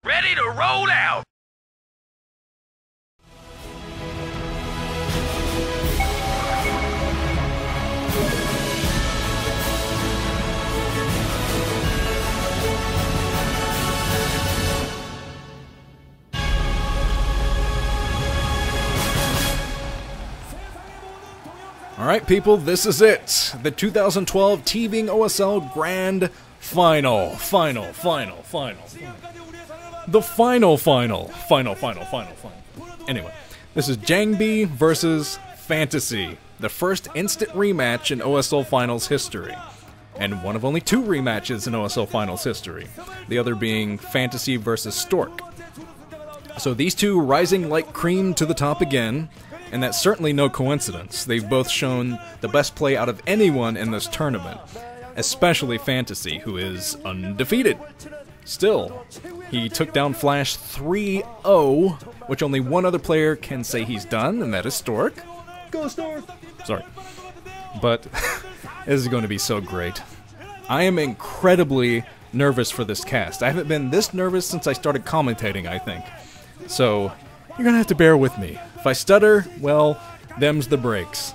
Ready to roll out! Alright people, this is it. The 2012 Tving OSL Grand Final. The final. Anyway, this is JangBi versus Fantasy. The first instant rematch in OSL Finals history. And one of only 2 rematches in OSL Finals history. The other being Fantasy versus Stork. So these two rising like cream to the top again. And that's certainly no coincidence. They've both shown the best play out of anyone in this tournament. Especially Fantasy, who is undefeated. Still, he took down Flash 3-0, which only one other player can say he's done, and that is Stork. Go Stork! Sorry. But this is going to be so great. I am incredibly nervous for this cast. I haven't been this nervous since I started commentating, I think. So, you're gonna have to bear with me. If I stutter, well, them's the breaks.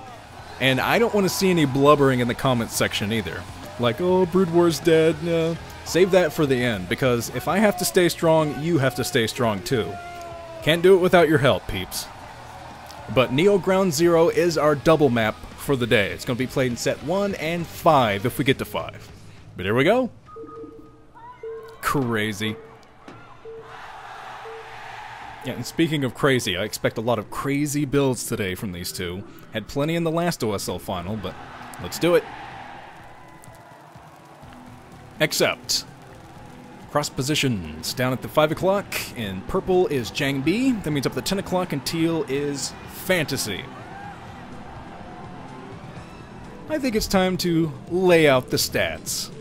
And I don't want to see any blubbering in the comments section either. Like, oh, Brood War's dead. No. Save that for the end, because if I have to stay strong, you have to stay strong too. Can't do it without your help, peeps. But Neo Ground Zero is our double map for the day. It's going to be played in set 1 and 5 if we get to 5. But here we go. Crazy. Yeah, and speaking of crazy, I expect a lot of crazy builds today from these two. Had plenty in the last OSL final, but let's do it. Except, cross positions down at the 5 o'clock, and purple is JangBi. That means up at the 10 o'clock, and teal is Fantasy. I think it's time to lay out the stats.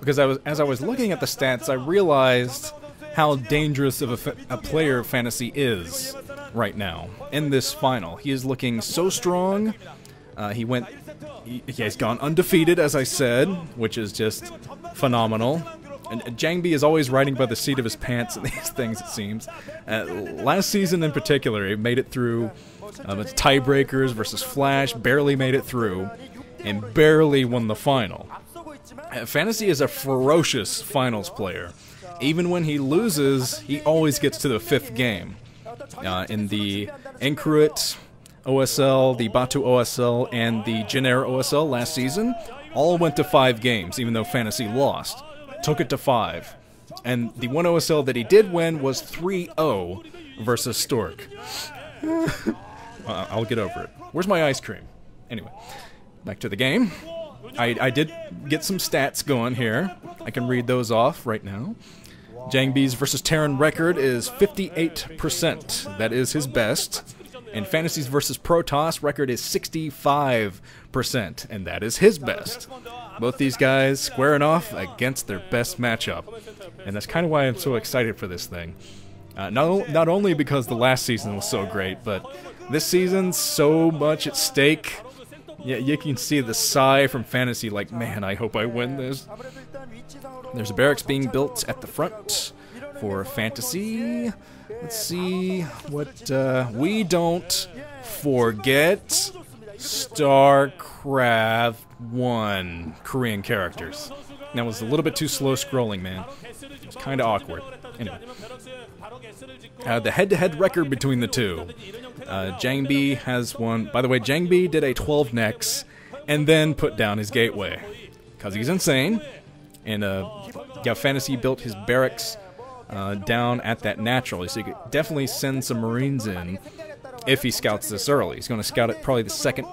Because as I was looking at the stats, I realized how dangerous of a player Fantasy is right now in this final. He is looking so strong. He's gone undefeated, as I said, which is just phenomenal. And JangBi is always riding by the seat of his pants in these things, it seems. Last season in particular, he made it through its tiebreakers versus Flash, barely made it through, and barely won the final. Fantasy is a ferocious finals player. Even when he loses, he always gets to the 5th game. In the Incruit OSL, the Batu OSL, and the Jin Air OSL last season, all went to 5 games, even though Fantasy lost. Took it to 5. And the one OSL that he did win was 3-0 versus Stork. I'll get over it. Where's my ice cream? Anyway, back to the game. I did get some stats going here. I can read those off right now. JangBi's versus Terran record is 58%. That is his best. And Fantasy's versus Protoss record is 65%. And that is his best. Both these guys squaring off against their best matchup. And that's kind of why I'm so excited for this thing. Not only because the last season was so great, but this season's so much at stake. Yeah, you can see the sigh from Fantasy like, man, I hope I win this. There's a barracks being built at the front for Fantasy. Let's see what we don't forget. StarCraft 1 Korean characters. That was a little bit too slow scrolling, man. It was kind of awkward. Anyway. The head-to-head record between the two. JangBi has won. By the way, JangBi did a 12 nex and then put down his gateway. Because he's insane. And yeah, Fantasy built his barracks down at that natural. So he could definitely send some Marines in if he scouts this early. He's going to scout at probably the 2nd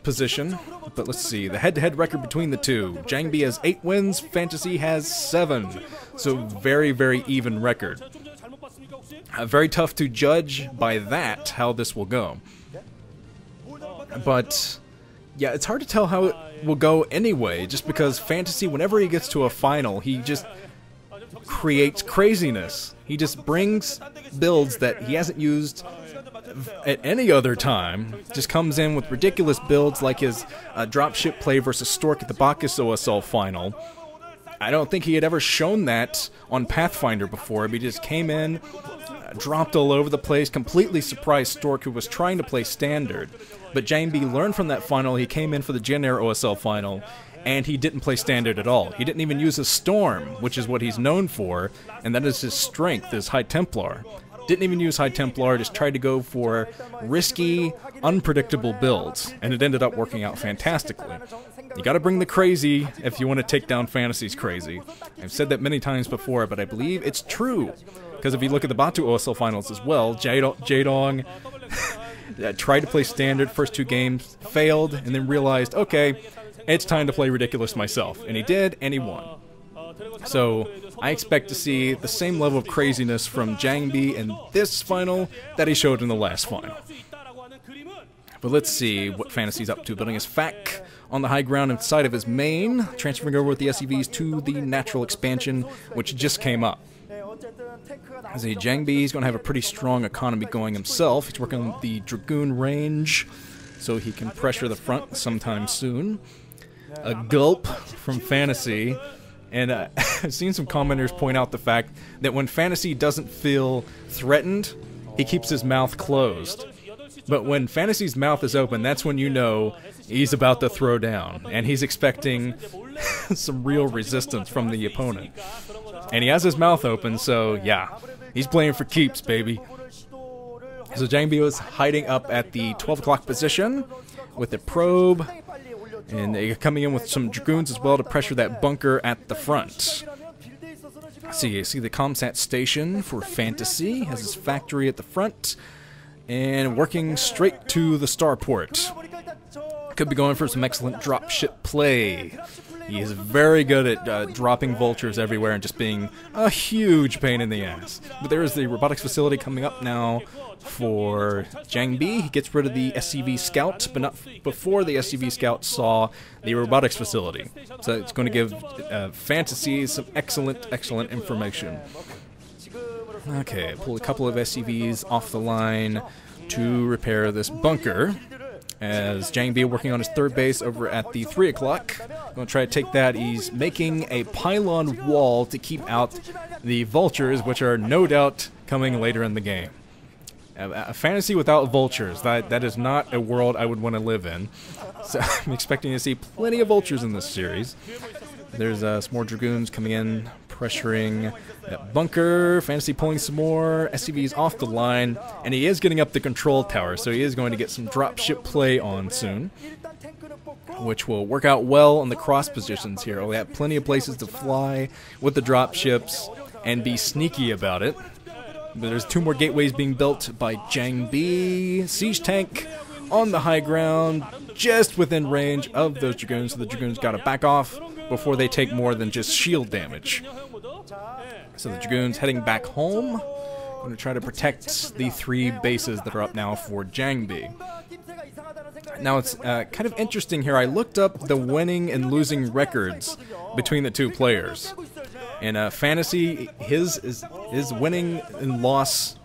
position. But let's see. The head-to-head record between the two. JangBi has 8 wins. Fantasy has 7. So very, very even record. Very tough to judge by that how this will go. But yeah, it's hard to tell how it will go anyway, just because Fantasy, whenever he gets to a final, he just creates craziness. He just brings builds that he hasn't used at any other time. Just comes in with ridiculous builds like his dropship play versus Stork at the Bacchus OSL final. I don't think he had ever shown that on Pathfinder before, but he just came in, dropped all over the place, completely surprised Stork, who was trying to play Standard. But JangBi learned from that final. He came in for the Jin Air OSL final, and he didn't play Standard at all. He didn't even use his Storm, which is what he's known for, and that is his strength, his High Templar. Didn't even use High Templar, just tried to go for risky, unpredictable builds, and it ended up working out fantastically. You gotta bring the crazy if you want to take down Fantasy's crazy. I've said that many times before, but I believe it's true. Because if you look at the Batu OSL finals as well, Jaedong tried to play Standard, first 2 games, failed, and then realized, okay, it's time to play Ridiculous myself. And he did, and he won. So I expect to see the same level of craziness from JangBi in this final that he showed in the last final. But let's see what Fantasy's up to. Building his FAC on the high ground inside of his main, transferring over with the SCVs to the natural expansion, which just came up. As a JangBi, he's going to have a pretty strong economy going himself. He's working on the Dragoon range, so he can pressure the front sometime soon. A gulp from Fantasy. And I've seen some commenters point out the fact that when Fantasy doesn't feel threatened, he keeps his mouth closed. But when Fantasy's mouth is open, that's when you know he's about to throw down. And he's expecting some real resistance from the opponent. And he has his mouth open, so yeah, he's playing for keeps, baby. So JangBi was hiding up at the 12 o'clock position with the probe. And they're coming in with some Dragoons as well to pressure that bunker at the front. So you see the Comsat station for Fantasy, has his factory at the front, and working straight to the starport. Could be going for some excellent dropship play. He is very good at dropping vultures everywhere and just being a huge pain in the ass. But there is the robotics facility coming up now for JangBi. He gets rid of the SCV Scout, but not before the SCV Scout saw the robotics facility. So it's going to give Fantasy some excellent information. Okay, pull a couple of SCVs off the line to repair this bunker. As JangBi working on his third base over at the 3 o'clock. Going to try to take that. He's making a pylon wall to keep out the vultures, which are no doubt coming later in the game. A Fantasy without vultures, that is not a world I would want to live in. So I'm expecting to see plenty of vultures in this series. There's some more Dragoons coming in, pressuring that bunker. Fantasy pulling some more SCVs off the line, and he is getting up the control tower, so he is going to get some dropship play on soon, which will work out well on the cross positions here. We have plenty of places to fly with the dropships and be sneaky about it. But there's 2 more gateways being built by JangBi. Siege tank on the high ground, just within range of those Dragoons, so the Dragoons got to back off before they take more than just shield damage. So the Dragoons heading back home, going to try to protect the 3 bases that are up now for JangBi. Now it's kind of interesting here. I looked up the winning and losing records between the 2 players. In Fantasy, his winning and loss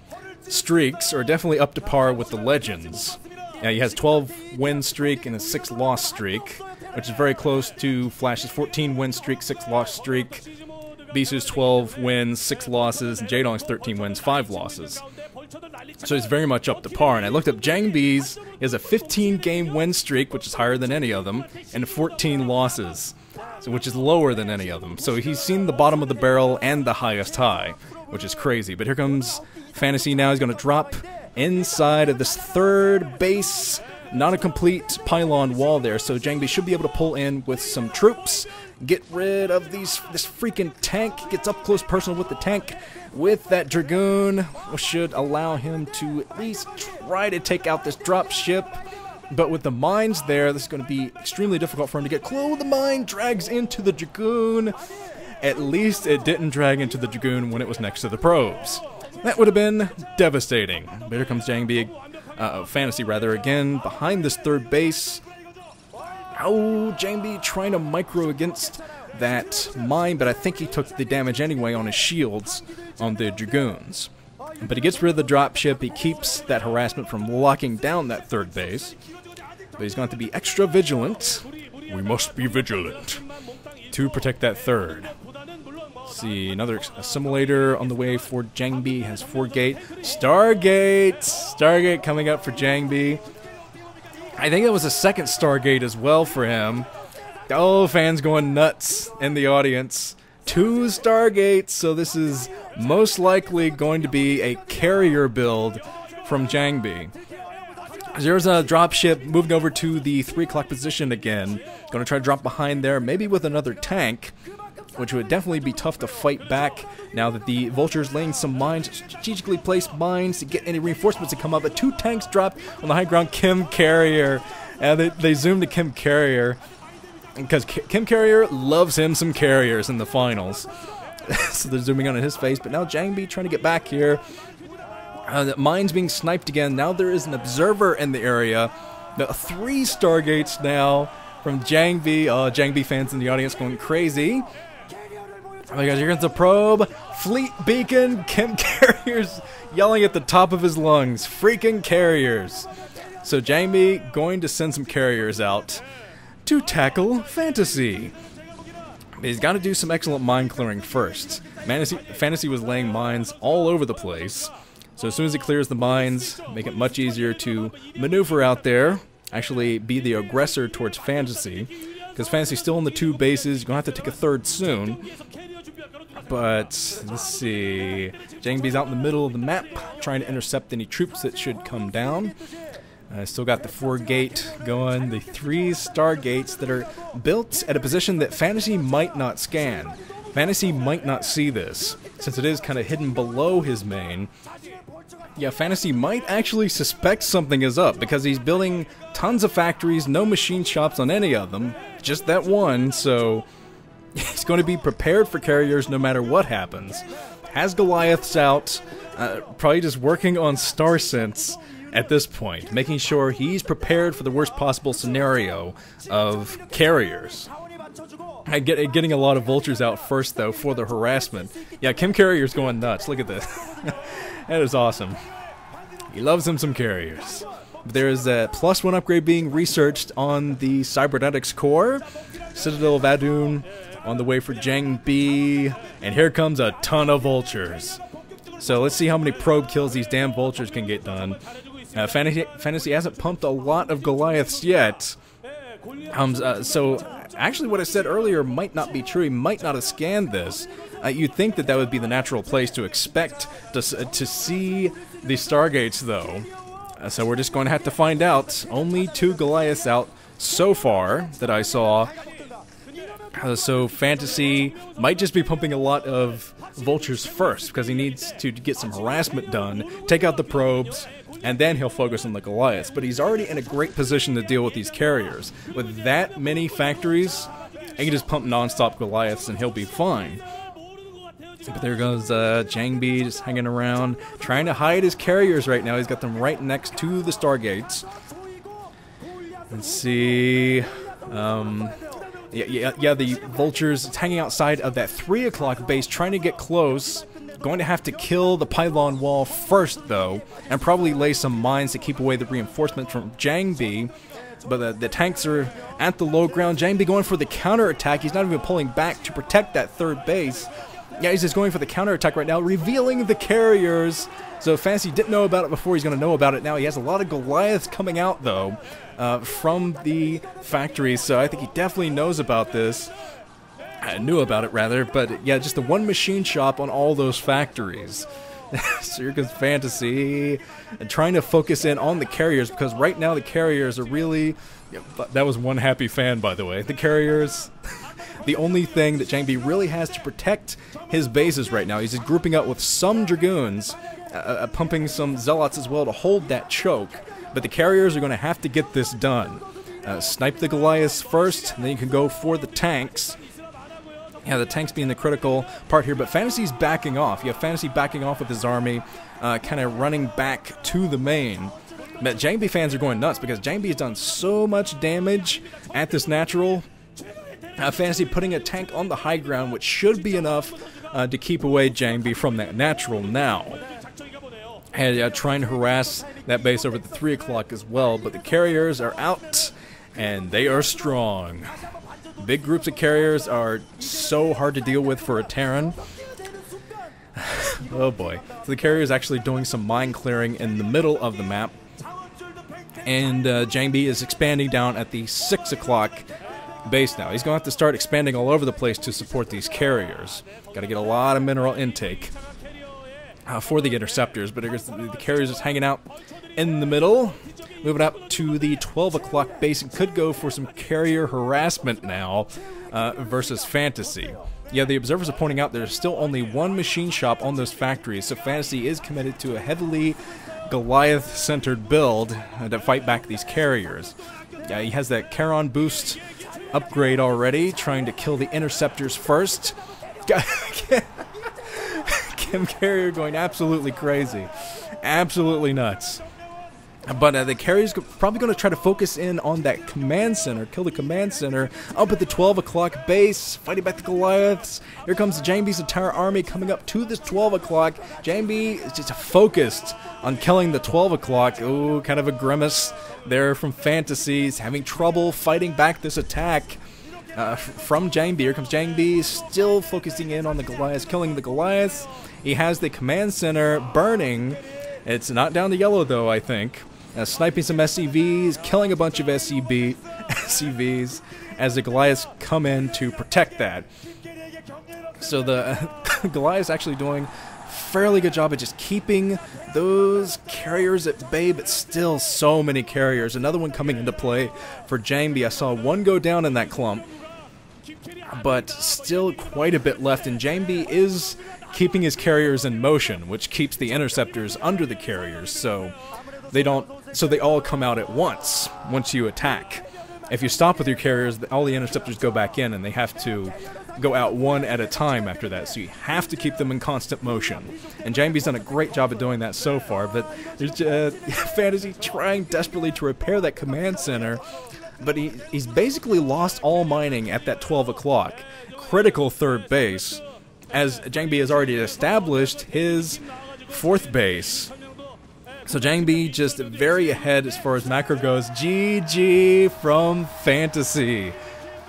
streaks are definitely up to par with the Legends. He has 12 win streak and a 6 loss streak, which is very close to Flash's 14 win streak, 6 loss streak, Bisu's 12 wins, 6 losses, and Jaedong's 13 wins, 5 losses. So he's very much up to par. And I looked up JangBi's. He has a 15-game win streak, which is higher than any of them, and 14 losses, which is lower than any of them. So he's seen the bottom of the barrel and the highest high, which is crazy. But here comes Fantasy now. He's going to drop inside of this 3rd base. Not a complete pylon wall there, so JangBi should be able to pull in with some troops, get rid of this freaking tank, gets up close personal with the tank, with that Dragoon, which should allow him to at least try to take out this drop ship. But with the mines there, this is going to be extremely difficult for him to get close. The mine drags into the Dragoon. At least it didn't drag into the Dragoon when it was next to the probes. That would have been devastating. But here comes JangBi. Fantasy rather, again, behind this 3rd base. Oh, JangBi trying to micro against that mine, but I think he took the damage anyway on his shields on the Dragoons. But he gets rid of the dropship, he keeps that harassment from locking down that 3rd base. But he's going to have to be extra vigilant. We must be vigilant to protect that 3rd. see, another assimilator on the way for JangBi. Has 4 gate. Stargate coming up for JangBi. I think it was a second Stargate as well for him. Oh, fans going nuts in the audience. 2 Stargates, so this is most likely going to be a carrier build from JangBi. There's a dropship moving over to the 3 o'clock position again. Going to try to drop behind there, maybe with another tank, which would definitely be tough to fight back now that the Vulture's laying some mines, strategically placed mines to get any reinforcements to come up. But 2 tanks drop on the high ground. Kim Carrier, and they zoom to Kim Carrier because Kim Carrier loves him some carriers in the finals. So they're zooming on his face. But now JangBi trying to get back here. The mines being sniped again. Now there is an observer in the area. The 3 Stargates now from JangBi. JangBi fans in the audience going crazy. Oh my gosh, here comes the probe. Fleet beacon. Kim Carrier's yelling at the top of his lungs. Freaking carriers. So JangBi going to send some carriers out to tackle Fantasy. He's got to do some excellent mine clearing first. Fantasy was laying mines all over the place. So as soon as he clears the mines, make it much easier to maneuver out there. Actually be the aggressor towards Fantasy. Because Fantasy's still in the 2 bases. You're going to have to take a 3rd soon. But, let's see. JangBi's out in the middle of the map, trying to intercept any troops that should come down. Still got the 4 gate going, the 3 Stargates that are built at a position that Fantasy might not scan. Fantasy might not see this, since it is kind of hidden below his main. Yeah, Fantasy might actually suspect something is up, because he's building tons of factories, no machine shops on any of them, just that one, so he's going to be prepared for carriers no matter what happens. Has Goliaths out, probably just working on Star Sense at this point, making sure he's prepared for the worst possible scenario of carriers. Getting a lot of vultures out first, though, for the harassment. Yeah, Kim Carrier's going nuts. Look at this. That is awesome. He loves him some carriers. There's a +1 upgrade being researched on the Cybernetics core. Citadel of Adun on the way for JangBi. And here comes a ton of vultures. So let's see how many probe kills these damn vultures can get done. Fantasy hasn't pumped a lot of Goliaths yet. So actually what I said earlier might not be true. He might not have scanned this. You'd think that would be the natural place to expect to see the Stargates, though. So we're just going to have to find out. Only 2 Goliaths out so far that I saw. So Fantasy might just be pumping a lot of vultures first, because he needs to get some harassment done, take out the probes, and then he'll focus on the Goliaths. But he's already in a great position to deal with these carriers. With that many factories, he can just pump non-stop Goliaths and he'll be fine. But there goes JangBi just hanging around, trying to hide his carriers right now. He's got them right next to the Stargates. Let's see. Yeah, the vultures hanging outside of that 3 o'clock base, trying to get close. Going to have to kill the pylon wall first, though, and probably lay some mines to keep away the reinforcements from JangBi. But the tanks are at the low ground. JangBi going for the counterattack. He's not even pulling back to protect that 3rd base. Yeah, he's just going for the counterattack right now, revealing the carriers. So Fantasy didn't know about it before. He's going to know about it now. He has a lot of Goliaths coming out, though, from the factory. So I think he definitely knows about this. I knew about it, rather. But yeah, just the 1 machine shop on all those factories. So here comes Fantasy. And trying to focus in on the carriers, because right now the carriers are really... Yeah, that was one happy fan, by the way. The carriers... The only thing that JangBi really has to protect his bases right now. He's just grouping up with some Dragoons, pumping some Zealots as well to hold that choke. But the carriers are going to have to get this done. Snipe the Goliaths first, and then you can go for the tanks. Yeah, the tanks being the critical part here, but Fantasy's backing off. You have Fantasy backing off with his army, kind of running back to the main. But JangBi fans are going nuts, because JangBi has done so much damage at this natural. Fantasy putting a tank on the high ground, which should be enough to keep away JangBi from that natural now. And trying to harass that base over the 3 o'clock as well, but the carriers are out, and they are strong. Big groups of carriers are so hard to deal with for a Terran. Oh boy. So the carrier is actually doing some mine clearing in the middle of the map. And JangBi is expanding down at the 6 o'clock base now. He's going to have to start expanding all over the place to support these carriers. Got to get a lot of mineral intake for the interceptors, but the carriers is hanging out in the middle. Moving up to the 12 o'clock base, and could go for some carrier harassment now versus Fantasy. Yeah, the observers are pointing out there's still only one machine shop on those factories, so Fantasy is committed to a heavily Goliath-centered build to fight back these carriers. Yeah, he has that Charon boost upgrade already, trying to kill the interceptors first. Chem carrier going absolutely crazy. Absolutely nuts. But the carrier's probably going to try to focus in on that command center, kill the command center, up at the 12 o'clock base, fighting back the Goliaths. Here comes JangBi's entire army coming up to this 12 o'clock. JangBi is just focused on killing the 12 o'clock. Ooh, kind of a grimace there from Fantasies, having trouble fighting back this attack from JangBi. Here comes JangBi, still focusing in on the Goliaths, killing the Goliaths. He has the command center burning. It's not down to yellow, though, I think. Sniping some SCVs, killing a bunch of SCVs as the Goliaths come in to protect that. So the Goliaths actually doing a fairly good job of just keeping those carriers at bay, but still so many carriers. Another one coming into play for JangBi. I saw one go down in that clump, but still quite a bit left, and JangBi is keeping his carriers in motion, which keeps the interceptors under the carriers, so they all come out at once you attack. If you stop with your carriers, all the interceptors go back in, and they have to go out one at a time after that, so you have to keep them in constant motion. And JangBi's done a great job of doing that so far, but there's Fantasy trying desperately to repair that command center, but he's basically lost all mining at that 12 o'clock. Critical third base, as JangBi has already established his fourth base. So JangBi just very ahead as far as macro goes. GG from Fantasy.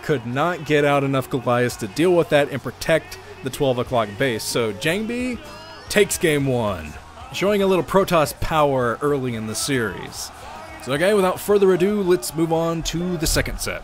Could not get out enough Goliaths to deal with that and protect the 12 o'clock base. So JangBi takes game one, showing a little Protoss power early in the series. So okay, without further ado, let's move on to the second set.